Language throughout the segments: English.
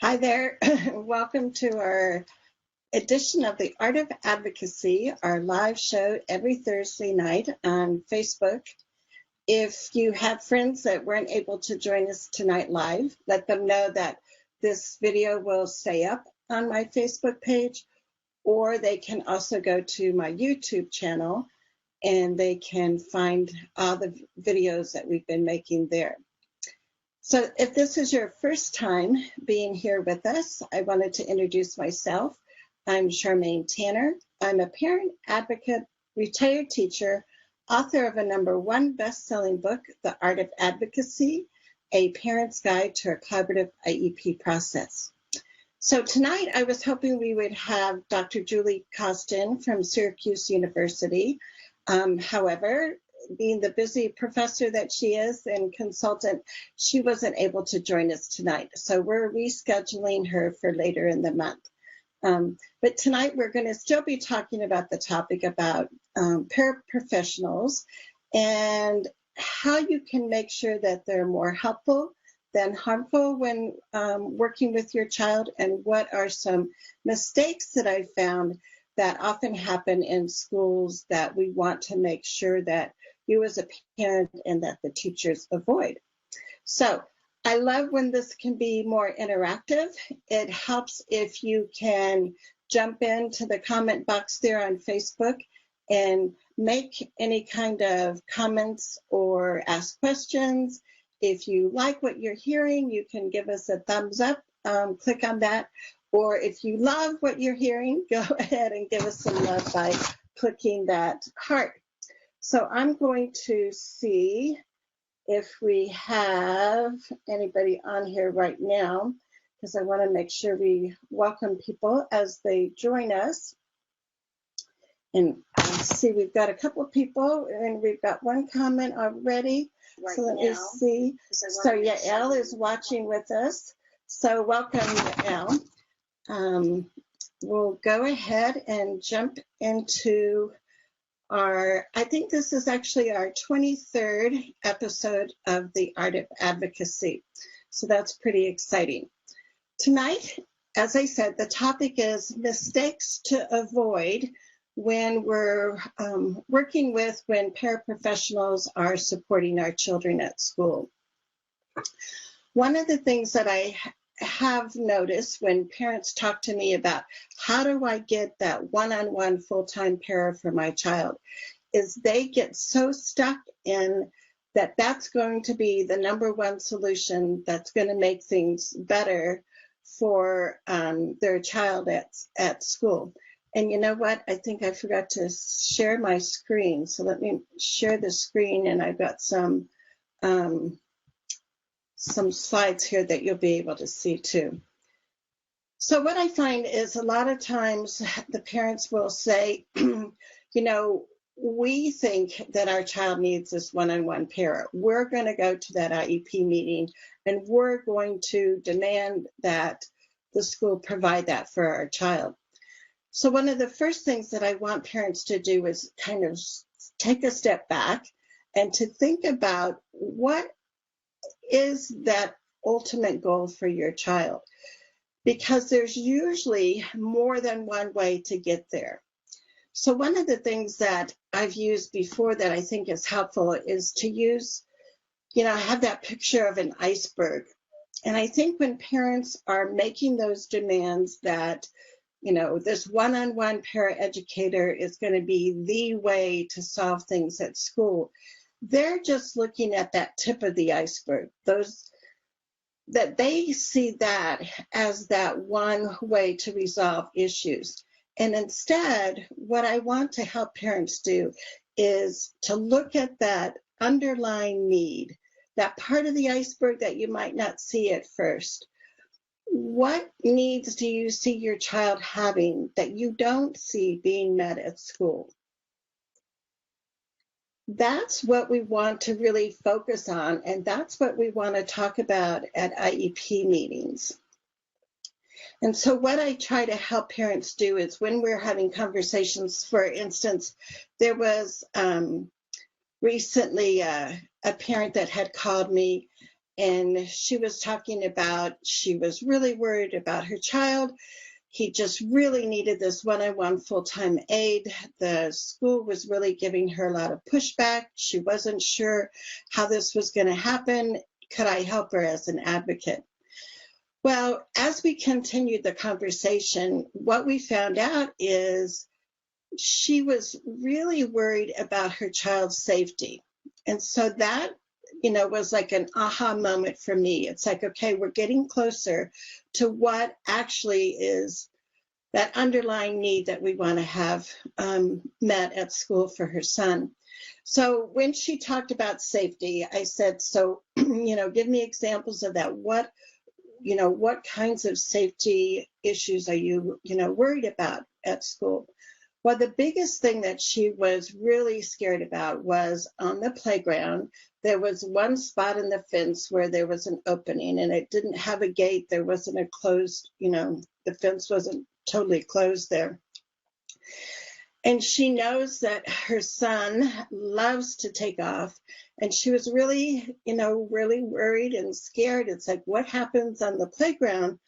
Hi there. Welcome to our edition of the Art of Advocacy, our live show every Thursday night on Facebook. If you have friends that weren't able to join us tonight live, let them know that this video will stay up on my Facebook page, or they can also go to my YouTube channel and they can find all the videos that we've been making there. So if this is your first time being here with us, I wanted to introduce myself. I'm Charmaine Thaner. I'm a parent advocate, retired teacher, author of a #1 best-selling book, The Art of Advocacy, A Parent's Guide to a Collaborative IEP Process. So tonight I was hoping we would have Dr. Julie Costin from Syracuse University. However, being the busy professor that she is and consultant, she wasn't able to join us tonight. So we're rescheduling her for later in the month. But tonight we're going to still be talking about the topic about paraprofessionals and how you can make sure that they're more helpful than harmful when working with your child, and what are some mistakes that I found that often happen in schools that we want to make sure that you as a parent and that the teachers avoid. So I love when this can be more interactive. It helps if you can jump into the comment box there on Facebook and make any kind of comments or ask questions. If you like what you're hearing, you can give us a thumbs up, click on that. Or if you love what you're hearing, go ahead and give us some love by clicking that heart. So I'm going to see if we have anybody on here right now, because I want to make sure we welcome people as they join us. And I see we've got a couple of people, and we've got one comment already. Right, so let me see. So Yael is watching with us. So welcome, Yael. We'll go ahead and jump into I think this is actually our 23rd episode of the Art of Advocacy. So that's pretty exciting. Tonight, as I said, the topic is mistakes to avoid when we're working with when paraprofessionals are supporting our children at school. One of the things that I have noticed when parents talk to me about how do I get that one-on-one full-time para for my child is they get so stuck in that that's going to be the #1 solution that's going to make things better for their child at school. And you know what? I think I forgot to share my screen. So let me share the screen, and I've got some slides here that you'll be able to see too. So what I find is a lot of times the parents will say, you know, we think that our child needs this one-on-one para. We're going to go to that IEP meeting and we're going to demand that the school provide that for our child. So one of the first things that I want parents to do is kind of take a step back and to think about what is that ultimate goal for your child, because there's usually more than one way to get there. So one of the things that I've used before that I think is helpful is to use, I have that picture of an iceberg. And I think when parents are making those demands that, this one-on-one paraeducator is going to be the way to solve things at school, they're just looking at that tip of the iceberg, that they see that as that one way to resolve issues. And instead, what I want to help parents do is to look at that underlying need, that part of the iceberg that you might not see at first. What needs do you see your child having that you don't see being met at school? That's what we want to really focus on, and that's what we want to talk about at IEP meetings. And so what I try to help parents do is when we're having conversations, for instance, there was recently a parent that had called me and she was talking about she was really worried about her child. He just really needed this one-on-one full-time aid. The school was really giving her a lot of pushback. She wasn't sure how this was going to happen. Could I help her as an advocate? Well, as we continued the conversation, what we found out is she was really worried about her child's safety. And so that, was like an aha moment for me. It's like, okay, we're getting closer to what actually is that underlying need that we want to have met at school for her son. So when she talked about safety, I said, so, give me examples of that. What kinds of safety issues are you, worried about at school? Well, the biggest thing that she was really scared about was on the playground. There was one spot in the fence where there was an opening, and it didn't have a gate. There wasn't a closed, the fence wasn't totally closed there. And she knows that her son loves to take off, and she was really, really worried and scared. It's like, what happens on the playground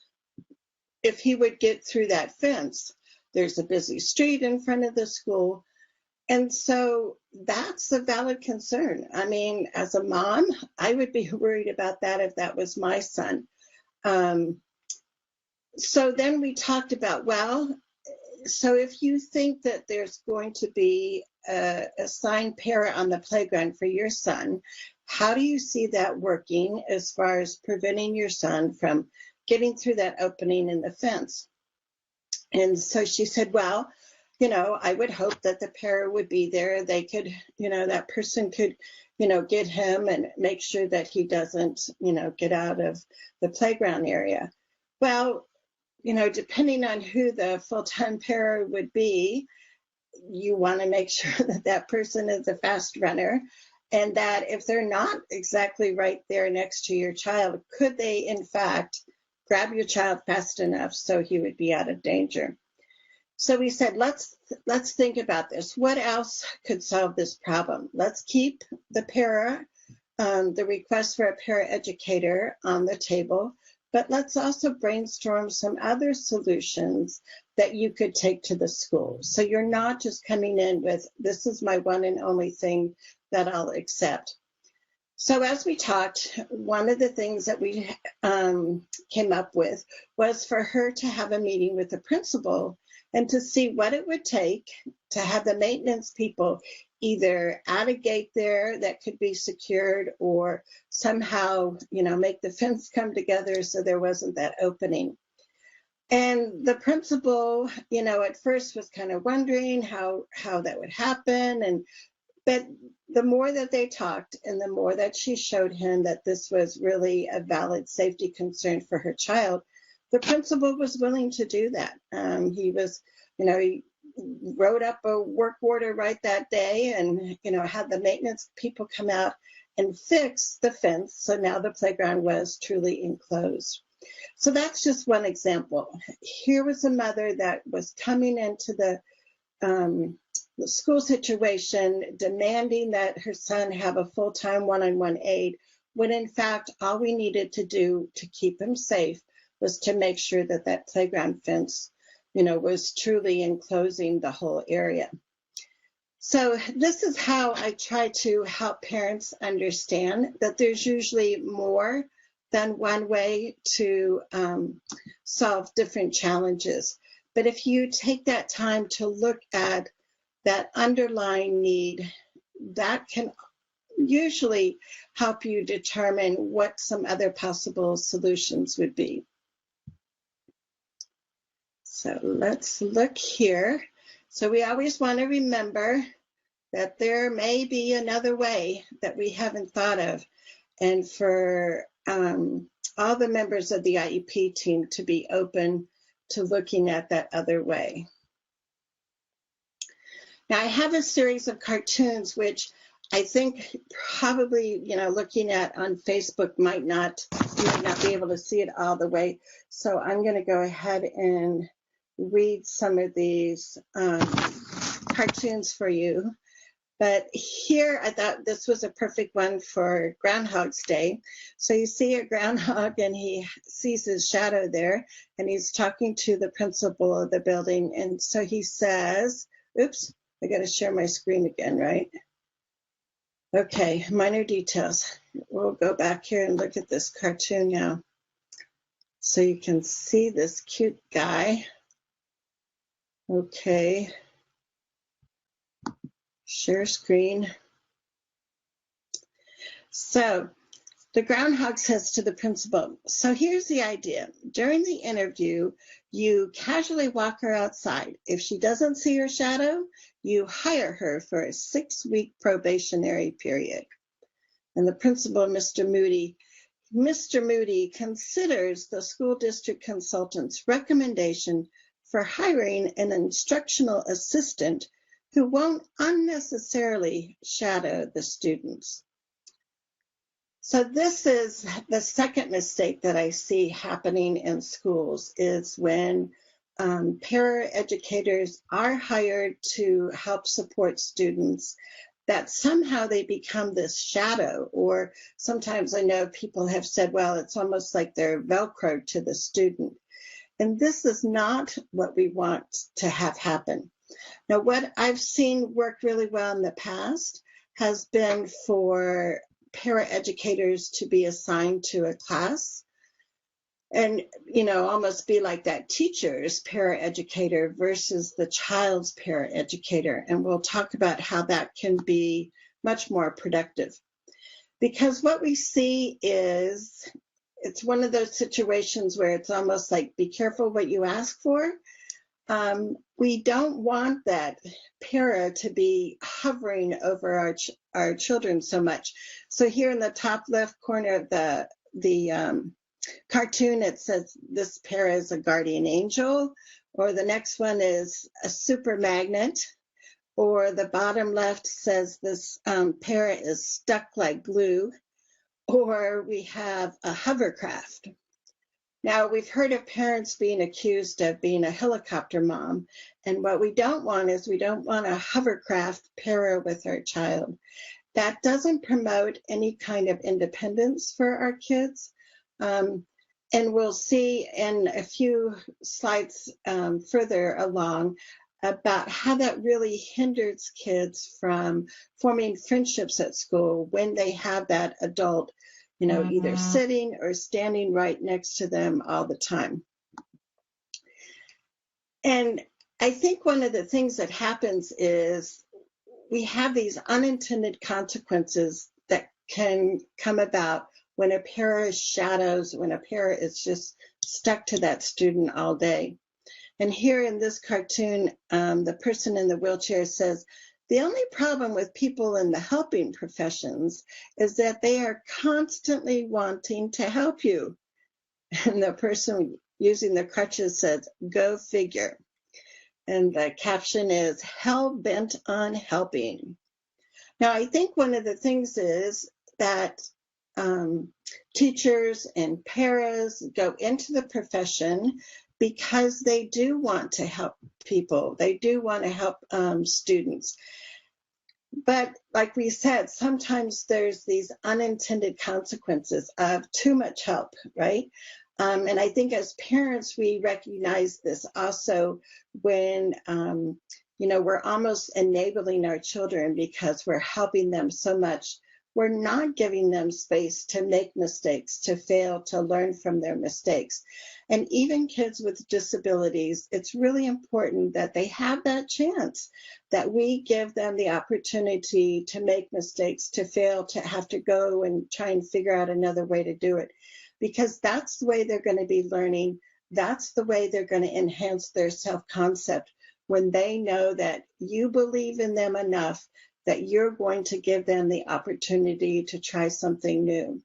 if he would get through that fence? There's a busy street in front of the school. And so that's a valid concern. I mean, as a mom, I would be worried about that if that was my son. So then we talked about, well, so if you think that there's going to be a assigned para on the playground for your son, how do you see that working as far as preventing your son from getting through that opening in the fence? And so she said, well, I would hope that the para would be there. They could, that person could, get him and make sure that he doesn't, get out of the playground area. Well, depending on who the full-time para would be, you want to make sure that that person is a fast runner, and that if they're not exactly right there next to your child, could they, in fact, grab your child fast enough so he would be out of danger? So we said, let's think about this. What else could solve this problem? Let's keep the para, the request for a paraeducator on the table, but let's also brainstorm some other solutions that you could take to the school. So you're not just coming in with, this is my one and only thing that I'll accept. So as we talked, one of the things that we came up with was for her to have a meeting with the principal and to see what it would take to have the maintenance people either add a gate there that could be secured or somehow, make the fence come together so there wasn't that opening. And the principal, at first was kind of wondering how that would happen. But the more that they talked and the more that she showed him that this was really a valid safety concern for her child, the principal was willing to do that. He was, he wrote up a work order right that day and, had the maintenance people come out and fix the fence. So now the playground was truly enclosed. So that's just one example. Here was a mother that was coming into the school situation demanding that her son have a full-time one-on-one aide, when in fact all we needed to do to keep him safe was to make sure that that playground fence, was truly enclosing the whole area. So this is how I try to help parents understand that there's usually more than one way to solve different challenges. But if you take that time to look at that underlying need, that can usually help you determine what some other possible solutions would be. So let's look here. So we always want to remember that there may be another way that we haven't thought of, and for all the members of the IEP team to be open to looking at that other way. Now I have a series of cartoons which I think probably, looking at on Facebook you might not be able to see it all the way. So I'm going to go ahead and read some of these cartoons for you. But here, I thought this was a perfect one for Groundhog's Day. So you see a groundhog and he sees his shadow there, and he's talking to the principal of the building. And so he says, oops, I got to share my screen again, right? Okay, minor details. We'll go back here and look at this cartoon now. So you can see this cute guy. Okay. Share screen. So the groundhog says to the principal, so here's the idea. During the interview, you casually walk her outside. If she doesn't see her shadow, you hire her for a 6-week probationary period. And the principal, Mr. Moody considers the school district consultant's recommendation for hiring an instructional assistant who won't unnecessarily shadow the students. So this is the second mistake that I see happening in schools, is when paraeducators are hired to help support students, that somehow they become this shadow, or sometimes I know people have said, well, it's almost like they're Velcro to the student. And this is not what we want to have happen. Now, what I've seen work really well in the past has been for paraeducators to be assigned to a class and, almost be like that teacher's paraeducator versus the child's paraeducator. And we'll talk about how that can be much more productive. Because what we see is, it's one of those situations where it's almost like, be careful what you ask for. We don't want that para to be hovering over our children so much. So here in the top left corner of the cartoon, it says this para is a guardian angel, or the next one is a super magnet, or the bottom left says this para is stuck like glue, or we have a hovercraft. Now, we've heard of parents being accused of being a helicopter mom, and what we don't want is, we don't want a hovercraft para with our child. That doesn't promote any kind of independence for our kids. And we'll see in a few slides further along about how that really hinders kids from forming friendships at school when they have that adult, either sitting or standing right next to them all the time. And I think one of the things that happens is we have these unintended consequences that can come about when a para shadows, when a para is just stuck to that student all day. And here in this cartoon, the person in the wheelchair says, the only problem with people in the helping professions is that they are constantly wanting to help you. And the person using the crutches says, go figure. And the caption is, hell bent on helping. Now, I think one of the things is that teachers and paras go into the profession because they do want to help people. They do want to help students. But like we said, sometimes there's these unintended consequences of too much help, right? And I think as parents, we recognize this also when, we're almost enabling our children because we're helping them so much. We're not giving them space to make mistakes, to fail, to learn from their mistakes. And even kids with disabilities, it's really important that they have that chance, that we give them the opportunity to make mistakes, to fail, to have to go and try and figure out another way to do it. Because that's the way they're going to be learning. That's the way they're going to enhance their self-concept, when they know that you believe in them enough that you're going to give them the opportunity to try something new.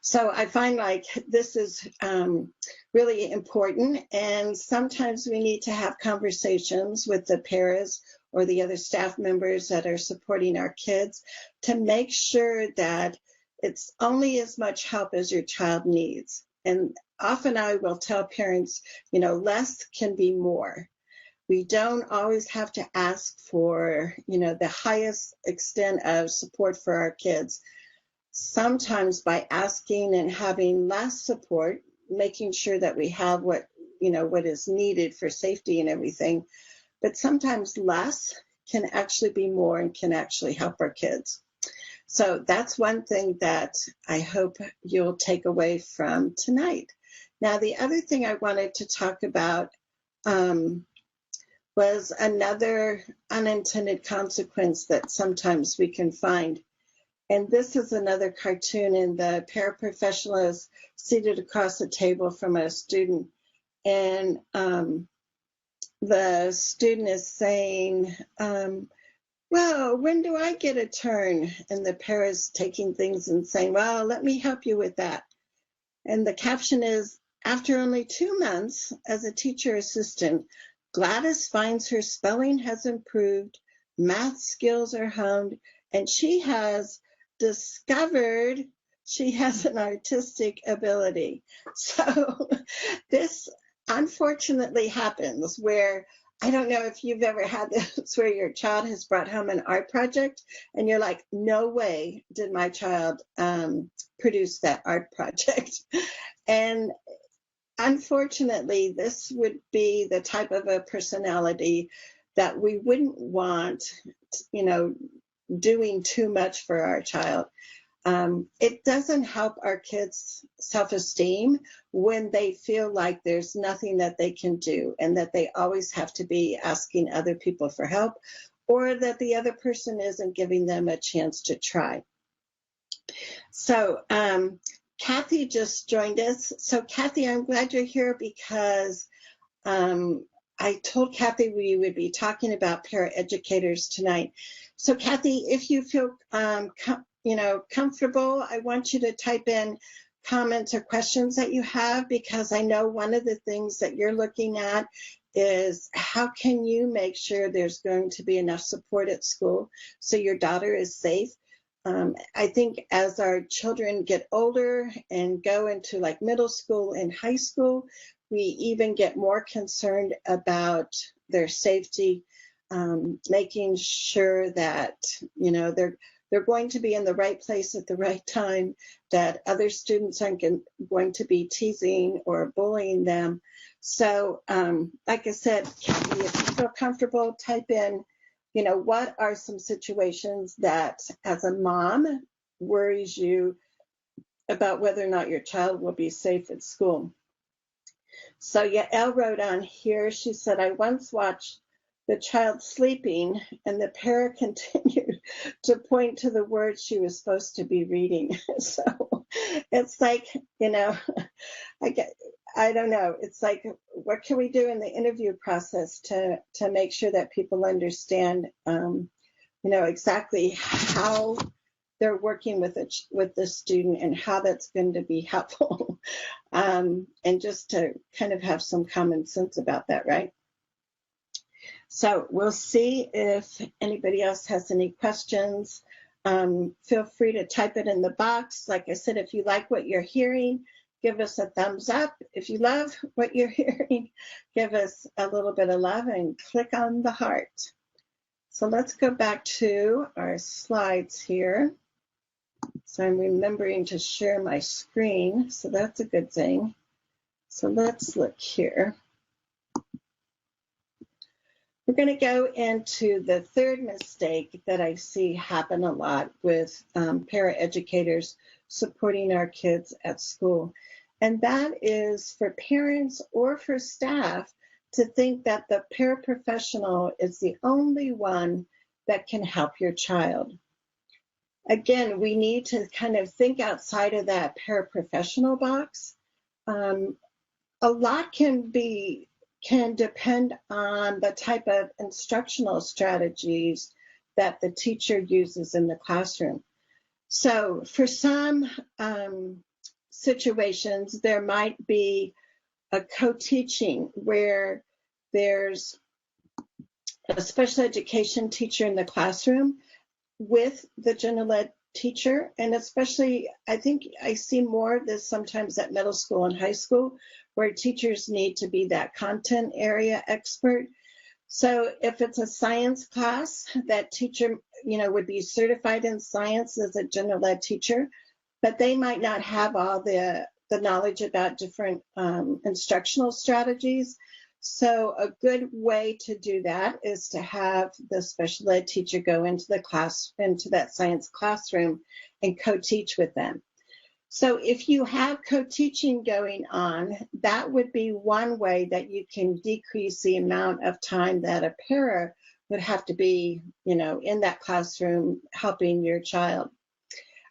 So I find like this is really important, and sometimes we need to have conversations with the paras or the other staff members that are supporting our kids to make sure that it's only as much help as your child needs. And often I will tell parents, less can be more. We don't always have to ask for, the highest extent of support for our kids. Sometimes by asking and having less support, making sure that we have what is needed for safety and everything, but sometimes less can actually be more and can actually help our kids. So that's one thing that I hope you'll take away from tonight. Now, the other thing I wanted to talk about was another unintended consequence that sometimes we can find. And this is another cartoon, and the paraprofessional is seated across the table from a student. And the student is saying, well, when do I get a turn? And the para is taking things and saying, well, let me help you with that. And the caption is, after only 2 months as a teacher assistant, Gladys finds her spelling has improved, math skills are honed, and she has discovered she has an artistic ability. So this unfortunately happens where, I don't know if you've ever had this, where your child has brought home an art project and you're like, no way did my child produce that art project. And unfortunately, this would be the type of a personality that we wouldn't want, doing too much for our child. It doesn't help our kids' self-esteem when they feel like there's nothing that they can do and that they always have to be asking other people for help, or that the other person isn't giving them a chance to try. So Kathy just joined us. So Kathy, I'm glad you're here because I told Kathy we would be talking about paraeducators tonight. So Kathy, if you feel comfortable, I want you to type in comments or questions that you have, because I know one of the things that you're looking at is how can you make sure there's going to be enough support at school so your daughter is safe. I think as our children get older and go into like middle school and high school, we even get more concerned about their safety, making sure that, they're going to be in the right place at the right time, that other students aren't going to be teasing or bullying them. So, like I said, Kathy, if you feel comfortable, type in, what are some situations that as a mom worries you about whether or not your child will be safe at school. So Yael wrote on here, she said, I once watched the child sleeping and the para continued to point to the words she was supposed to be reading. So it's like, I don't know. It's like, what can we do in the interview process to make sure that people understand, exactly how they're working with the student and how that's going to be helpful, and just to kind of have some common sense about that, right? So we'll see if anybody else has any questions. Feel free to type it in the box. Like I said, if you like what you're hearing, give us a thumbs up. If you love what you're hearing, give us a little bit of love and click on the heart. So let's go back to our slides here. So I'm remembering to share my screen, so that's a good thing. So let's look here. We're going to go into the third mistake that I see happen a lot with paraeducators supporting our kids at school. And that is for parents or for staff to think that the paraprofessional is the only one that can help your child. Again, we need to kind of think outside of that paraprofessional box. A lot can depend on the type of instructional strategies that the teacher uses in the classroom. So for some situations, there might be a co-teaching where there's a special education teacher in the classroom with the general ed teacher, and especially I think I see more of this sometimes at middle school and high school, where teachers need to be that content area expert. So if it's a science class, that teacher, would be certified in science as a general ed teacher, but they might not have all the knowledge about different instructional strategies. So a good way to do that is to have the special ed teacher go into that science classroom and co-teach with them. So if you have co-teaching going on, that would be one way that you can decrease the amount of time that a para would have to be, in that classroom helping your child.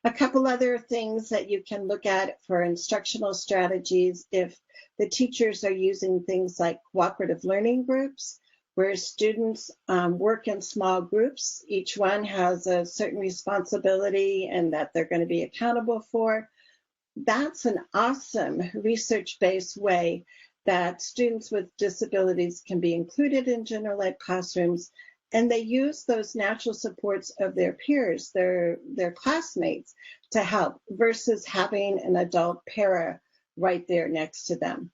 A couple other things that you can look at for instructional strategies, if the teachers are using things like cooperative learning groups, where students work in small groups, each one has a certain responsibility and that they're going to be accountable for. That's an awesome research-based way that students with disabilities can be included in general ed classrooms, and they use those natural supports of their peers, their classmates, to help versus having an adult para right there next to them.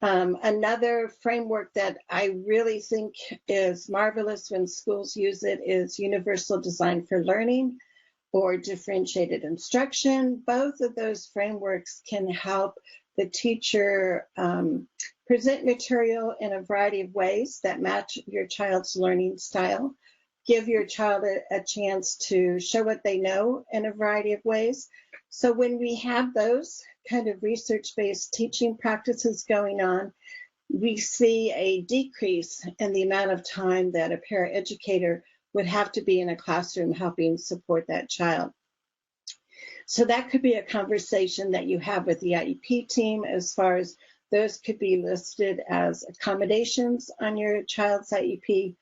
Another framework that I really think is marvelous when schools use it is Universal Design for Learning or differentiated instruction. Both of those frameworks can help the teacher present material in a variety of ways that match your child's learning style, give your child a chance to show what they know in a variety of ways. So when we have those kind of research-based teaching practices going on, we see a decrease in the amount of time that a paraeducator would have to be in a classroom helping support that child. So that could be a conversation that you have with the IEP team, as far as those could be listed as accommodations on your child's IEP.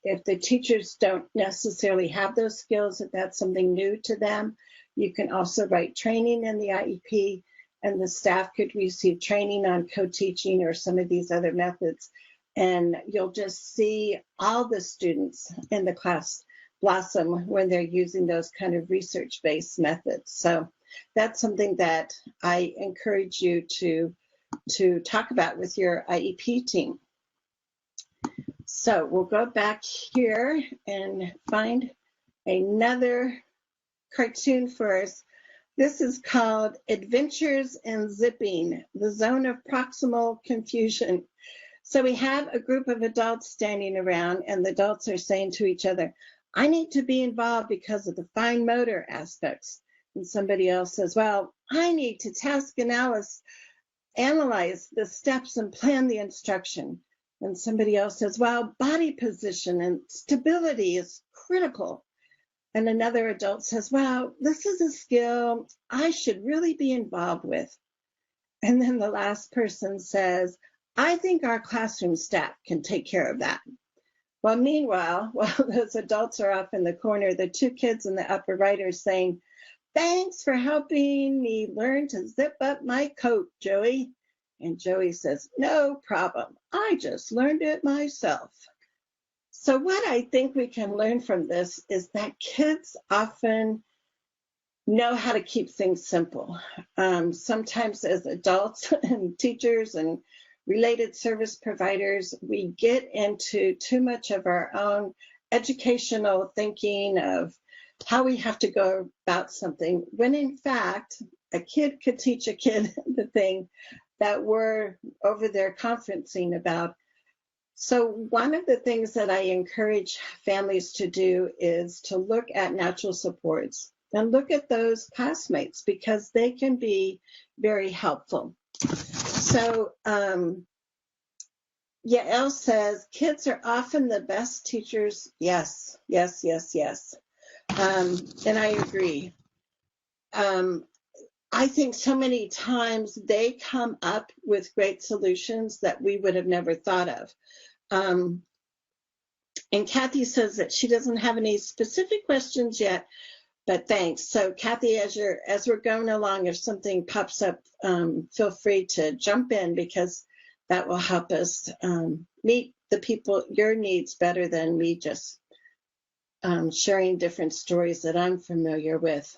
If the teachers don't necessarily have those skills, if that's something new to them, you can also write training in the IEP, and the staff could receive training on co-teaching or some of these other methods. And you'll just see all the students in the class blossom when they're using those kind of research-based methods. So that's something that I encourage you to talk about with your IEP team. So we'll go back here and find another cartoon for us. This is called Adventures in Zipping, the Zone of Proximal Confusion. So we have a group of adults standing around, and the adults are saying to each other, I need to be involved because of the fine motor aspects. And somebody else says, well, I need to task analyze the steps and plan the instruction. And somebody else says, well, body position and stability is critical. And another adult says, well, this is a skill I should really be involved with. And then the last person says, I think our classroom staff can take care of that. Well, meanwhile, while those adults are off in the corner, the two kids in the upper right are saying, thanks for helping me learn to zip up my coat, Joey. And Joey says, no problem. I just learned it myself. So what I think we can learn from this is that kids often know how to keep things simple. Sometimes as adults and teachers and related service providers, we get into too much of our own educational thinking of how we have to go about something, when in fact, a kid could teach a kid the thing that we're over there conferencing about. So one of the things that I encourage families to do is to look at natural supports and look at those classmates, because they can be very helpful. So Yael says, kids are often the best teachers. Yes, yes, yes, yes. And I agree. I think so many times they come up with great solutions that we would have never thought of. And Kathy says that she doesn't have any specific questions yet, but thanks. So Kathy, as we're going along, if something pops up, feel free to jump in, because that will help us meet the people, your needs, better than me just sharing different stories that I'm familiar with.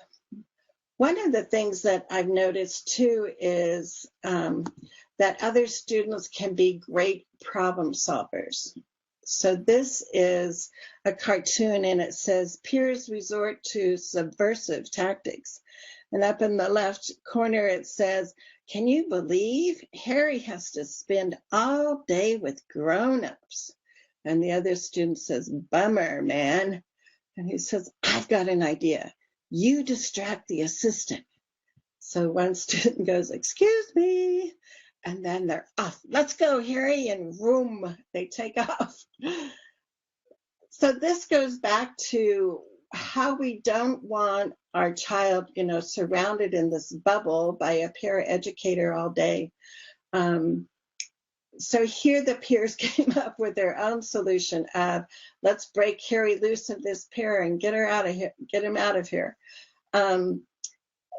One of the things that I've noticed too is that other students can be great problem solvers. So this is a cartoon, and it says peers resort to subversive tactics. And up in the left corner, it says, can you believe Harry has to spend all day with grown-ups? And the other student says, bummer, man. And he says, I've got an idea. You distract the assistant. So one student goes, excuse me. And then they're off. Let's go, Harry. And vroom, they take off. So this goes back to how we don't want our child, surrounded in this bubble by a paraeducator all day. So here the peers came up with their own solution of, let's break Harry loose of this pair and get him out of here. And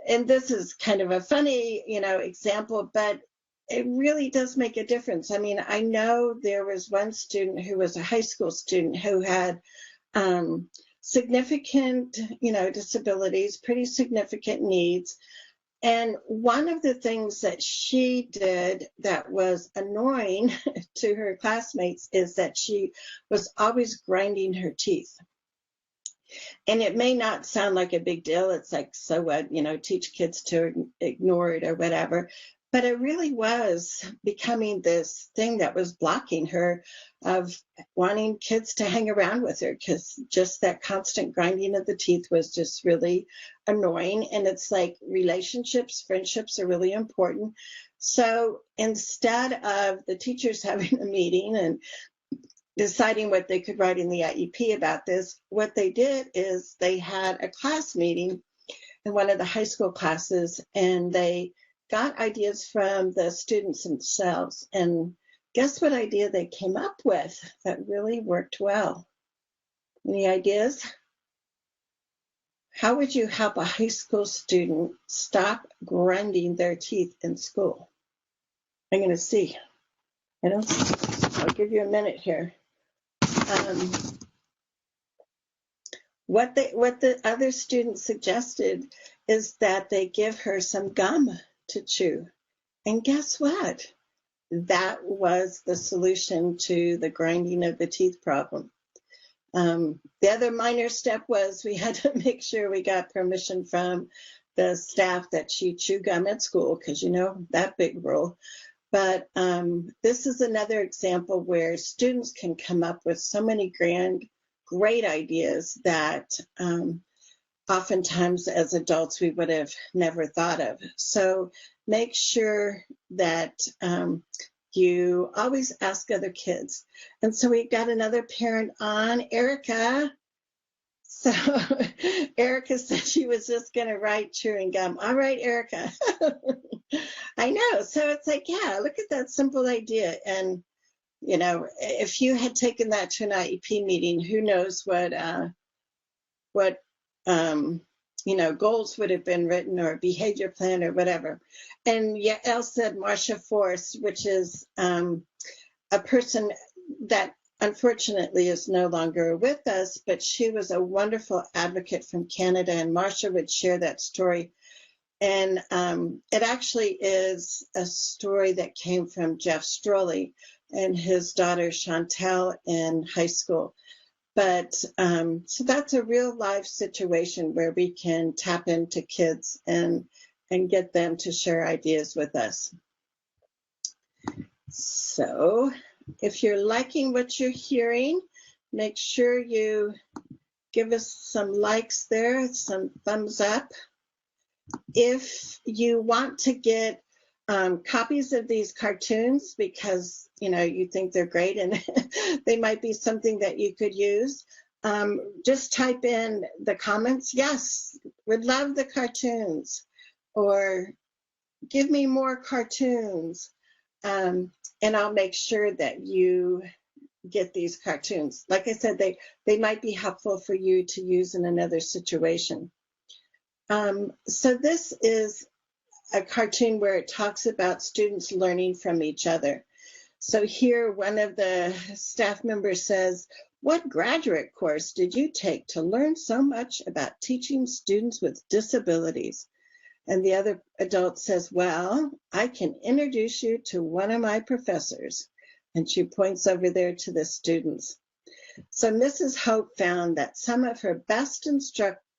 this is kind of a funny, example, but it really does make a difference. I mean, I know there was one student who was a high school student who had significant, disabilities, pretty significant needs. And one of the things that she did that was annoying to her classmates is that she was always grinding her teeth. And it may not sound like a big deal. It's like, so what, teach kids to ignore it or whatever. But it really was becoming this thing that was blocking her of wanting kids to hang around with her, because just that constant grinding of the teeth was just really annoying. And it's like relationships, friendships are really important. So instead of the teachers having a meeting and deciding what they could write in the IEP about this, what they did is they had a class meeting in one of the high school classes, and they got ideas from the students themselves. And guess what idea they came up with that really worked well? Any ideas? How would you help a high school student stop grinding their teeth in school? I'm going to see. I'll give you a minute here. What the other students suggested is that they give her some gum to chew. And guess what? That was the solution to the grinding of the teeth problem. The other minor step was we had to make sure we got permission from the staff that she chew gum at school, because that big rule. But this is another example where students can come up with so many great ideas that oftentimes as adults we would have never thought of. So make sure that you always ask other kids. And so we've got another parent on, Erica. So Erica said she was just going to write chewing gum. All right, Erica. I know. So it's like, yeah, look at that simple idea. And, if you had taken that to an IEP meeting, who knows what goals would have been written, or a behavior plan or whatever. And Yael said Marcia Force, which is a person that unfortunately is no longer with us, but she was a wonderful advocate from Canada, and Marcia would share that story. And it actually is a story that came from Jeff Stroley and his daughter Chantel in high school. But so that's a real life situation where we can tap into kids and get them to share ideas with us. So if you're liking what you're hearing, make sure you give us some likes there, some thumbs up. If you want to get copies of these cartoons because you think they're great and they might be something that you could use, just type in the comments, yes, would love the cartoons, or give me more cartoons, and I'll make sure that you get these cartoons. Like I said, they might be helpful for you to use in another situation. So this is a cartoon where it talks about students learning from each other. So here one of the staff members says, what graduate course did you take to learn so much about teaching students with disabilities? And the other adult says, well, I can introduce you to one of my professors. And she points over there to the students. So Mrs. Hope found that some of her best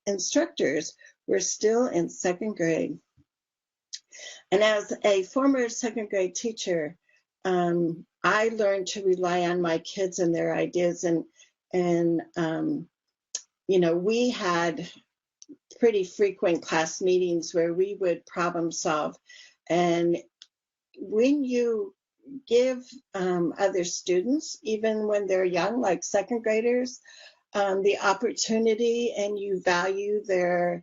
instructors were still in second grade. And as a former second grade teacher, I learned to rely on my kids and their ideas. And we had pretty frequent class meetings where we would problem solve. And when you give other students, even when they're young, like second graders, the opportunity, and you value their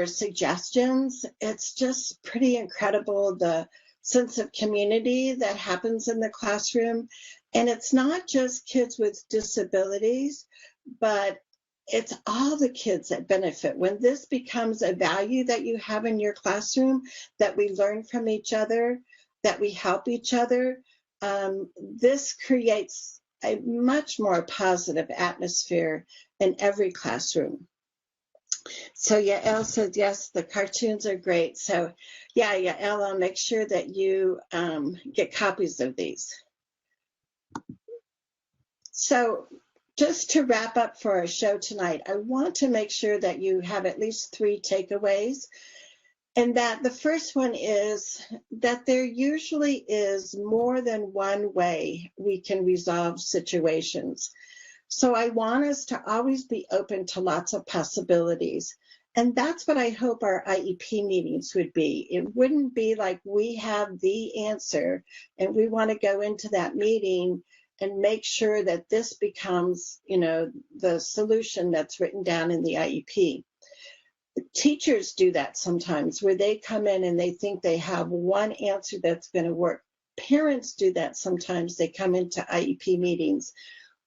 suggestions, it's just pretty incredible, the sense of community that happens in the classroom. And it's not just kids with disabilities, but it's all the kids that benefit. When this becomes a value that you have in your classroom, that we learn from each other, that we help each other, this creates a much more positive atmosphere in every classroom. So Yael said, yes, the cartoons are great. So yeah, Yael, I'll make sure that you get copies of these. So just to wrap up for our show tonight, I want to make sure that you have at least 3 takeaways. And that the first one is that there usually is more than one way we can resolve situations. So I want us to always be open to lots of possibilities. And that's what I hope our IEP meetings would be. It wouldn't be like we have the answer and we want to go into that meeting and make sure that this becomes, the solution that's written down in the IEP. Teachers do that sometimes, where they come in and they think they have one answer that's going to work. Parents do that sometimes. They come into IEP meetings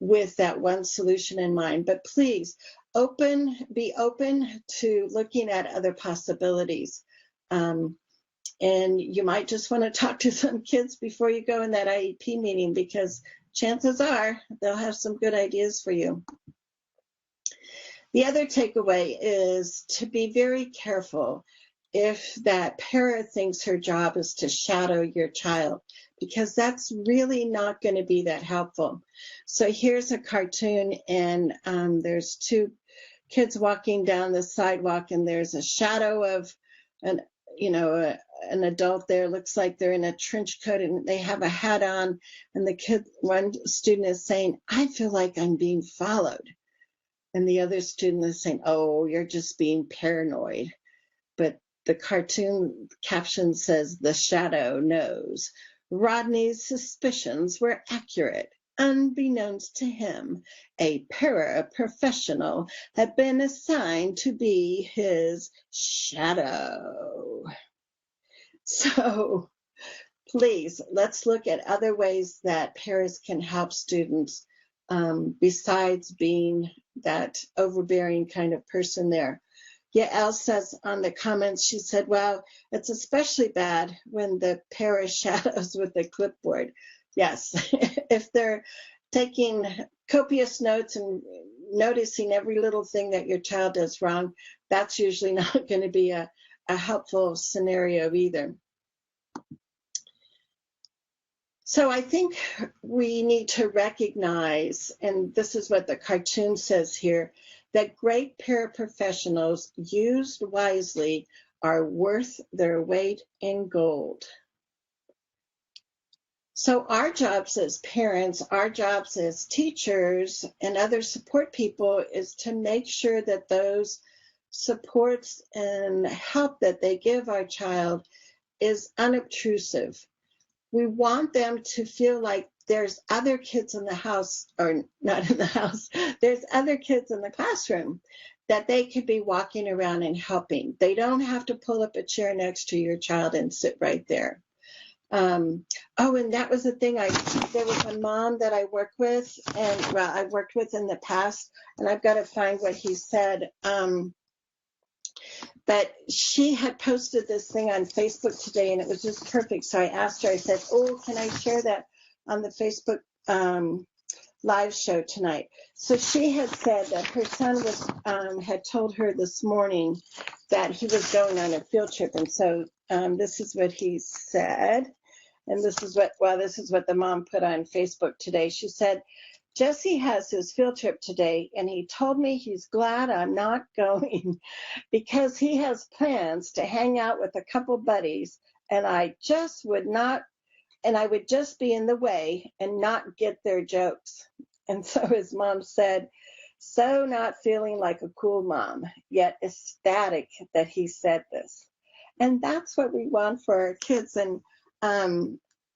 with that one solution in mind. But please, be open to looking at other possibilities. And you might just want to talk to some kids before you go in that IEP meeting, because chances are they'll have some good ideas for you. The other takeaway is to be very careful if that para thinks her job is to shadow your child, because that's really not going to be that helpful. So here's a cartoon, and there's 2 kids walking down the sidewalk, and there's a shadow of an adult there. Looks like they're in a trench coat and they have a hat on, and one student is saying, I feel like I'm being followed. And the other student is saying, oh, you're just being paranoid. But the cartoon caption says, the shadow knows. Rodney's suspicions were accurate. Unbeknownst to him, a paraprofessional had been assigned to be his shadow. So please, let's look at other ways that paras can help students, besides being that overbearing kind of person there. Yael says on the comments, she said, well, it's especially bad when the para shadows with the clipboard. Yes, if they're taking copious notes and noticing every little thing that your child does wrong, that's usually not going to be a helpful scenario either. So I think we need to recognize, and this is what the cartoon says here, that great paraprofessionals used wisely are worth their weight in gold. So our jobs as parents, our jobs as teachers and other support people is to make sure that those supports and help that they give our child is unobtrusive. We want them to feel like there's other kids in the house, or not in the house, there's other kids in the classroom that they could be walking around and helping. They don't have to pull up a chair next to your child and sit right there. And that was the thing, there was a mom that I work with, and well, I've worked with in the past, and I've got to find what he said. But she had posted this thing on Facebook today, and it was just perfect. So I asked her, I said, oh, can I share that on the Facebook live show tonight. So she had said that her son was had told her this morning that he was going on a field trip, and so this is what he said, and this is what the mom put on Facebook today. She said, Jesse has his field trip today, and he told me he's glad I'm not going because he has plans to hang out with a couple buddies, and I would just be in the way and not get their jokes. And so his mom said, so not feeling like a cool mom, yet ecstatic that he said this. And that's what we want for our kids. And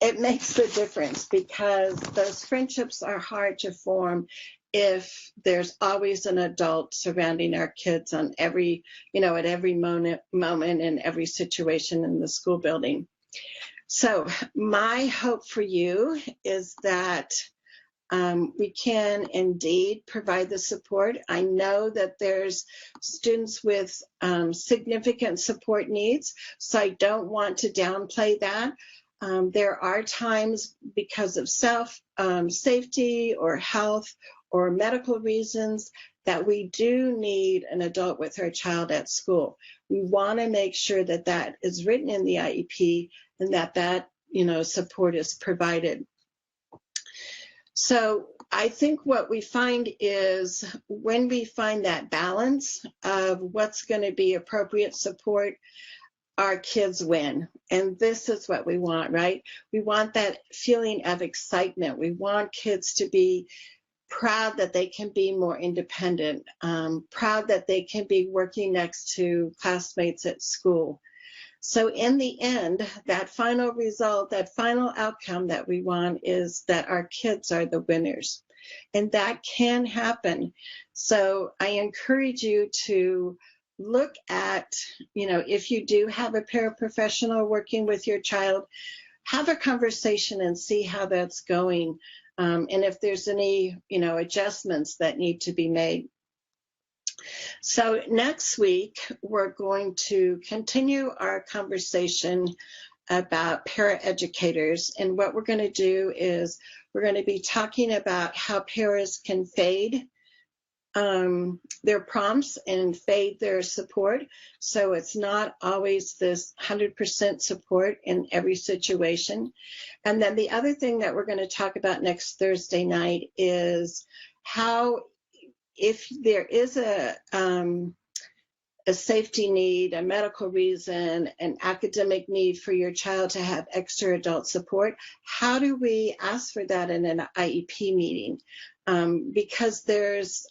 it makes a difference because those friendships are hard to form if there's always an adult surrounding our kids on at every moment in every situation in the school building. So my hope for you is that we can indeed provide the support. I know that there's students with significant support needs, so I don't want to downplay that. There are times because of safety or health or medical reasons that we do need an adult with our child at school. We want to make sure that that is written in the IEP and that support is provided. So I think what we find is when we find that balance of what's going to be appropriate support, our kids win. And this is what we want, right? We want that feeling of excitement. We want kids to be proud that they can be more independent, proud that they can be working next to classmates at school. So in the end, that final result, that final outcome that we want is that our kids are the winners. And that can happen. So I encourage you to look at, if you do have a paraprofessional working with your child, have a conversation and see how that's going. And if there's any, adjustments that need to be made. So next week, we're going to continue our conversation about paraeducators. And what we're going to do is we're going to be talking about how paras can fade their prompts and fade their support. So it's not always this 100% support in every situation. And then the other thing that we're going to talk about next Thursday night is how, if there is a safety need, a medical reason, an academic need for your child to have extra adult support, how do we ask for that in an IEP meeting? Because there's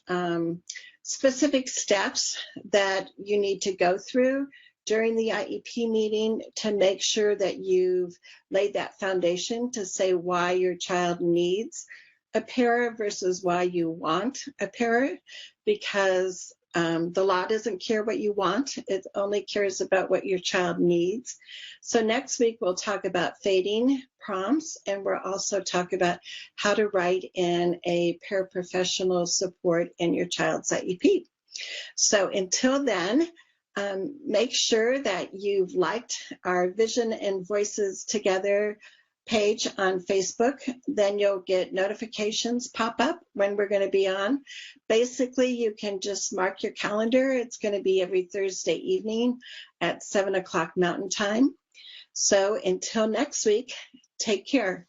specific steps that you need to go through during the IEP meeting to make sure that you've laid that foundation to say why your child needs a para versus why you want a para, because the law doesn't care what you want. It only cares about what your child needs. So next week, we'll talk about fading prompts, and we'll also talk about how to write in a paraprofessional support in your child's IEP. So until then, make sure that you've liked our Vision and Voices Together page on Facebook. Then you'll get notifications pop up when we're going to be on. Basically, you can just mark your calendar. It's going to be every Thursday evening at 7 o'clock Mountain Time. So until next week, take care.